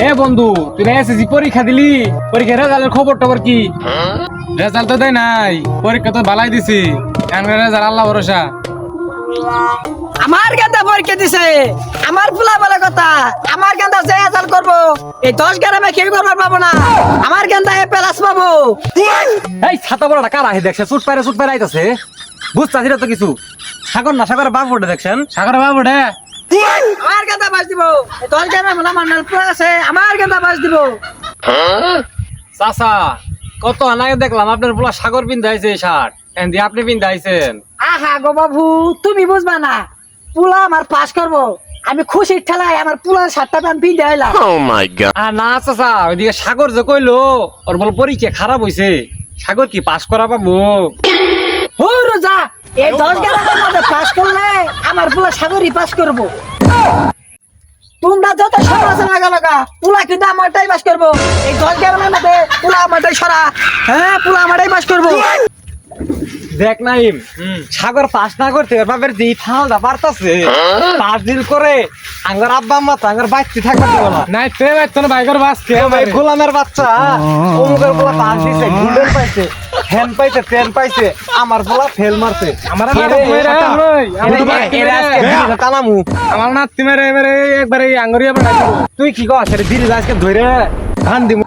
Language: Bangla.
এ বন্ধু তুই এসএসসি পরীক্ষা দিলি? পরীক্ষার রেজাল্টের খবর টবর কি? রেজাল্ট তো দেয় নাই, পরীক্ষা তো ভালাই দিছি। রেজাল্ট আল্লাহ ভরসা। আমার গান্দা পরীক্ষা দিছে, আমার ফুলা বলে কথা। আমার গান্দা যে রেজাল্ট করবো এই 10 গ্রামে কেউ করবার পাবো না। আমার গান্দা এ প্লাস পাবো। এই ছাতা বড়টা কার আহে দেখছে? সুট পারে আইতাছে, বুঝতাছি না তো কিছু। সাগর না সাগরের বাবুটা দেখছেন? সাগরের বাবুটা আমার গান্দা বাস দিব। এই 10 গ্রামে মনে আমার নাল পুরা আছে, আমার গান্দা বাস দিব। চাচা কত আগে দেখলাম আপনার পোলা সাগর পিন্ধাইছে শার্ট, এন্দি আপনি পিন্ধাইছেন। আহা গো বাবু, তুমি বুঝবা না। পুলা আমার পাস করবো, আমি খুশির ঠেলায় আমার পুলার সাতটা আমি পিন্ধে এলাম। আর না চাচা, ওইদিকে সাগর যে কইলো ওর বল পরীক্ষা খারাপ হইছে, সাগর কি পাস করা পাবো? ও রোজা, এই 10 গ্রামের মধ্যে পাস করলে আমার পুলা সাগরই পাস করবো। তোমরা যত সমালোচনা লাগা পুলা কিন্তু আমারটাই পাস করবো। এই 10 গ্রামের মধ্যে পুলা আমারটাই সরা। হ্যাঁ, পুলা আমারটাই পাস করবো। দেখ নাইম, সাগর পাস না করতে ওর বাপের যে ফালদা পারতাছে, পাস দিল করে আঙ্গর আব্বা আম্মা তো আঙ্গর বাইতে থাকতে দেবো না। নাই তে বাইতো না, বাইকের বাসকে ভাই গোলামের বাচ্চা অমুকের পোলা পাস দিছে, গোল্ডেন পাইছে, ফ্যান পাইছে, ট্রেন পাইছে, আমার পোলা ফেল মারছে। আমার তালামু আমার নাতি মেরে এবারে একবারে আঙ্গরিয়া বানাই। তুই কি কস দিদি আজকে ধরে ধান দিব।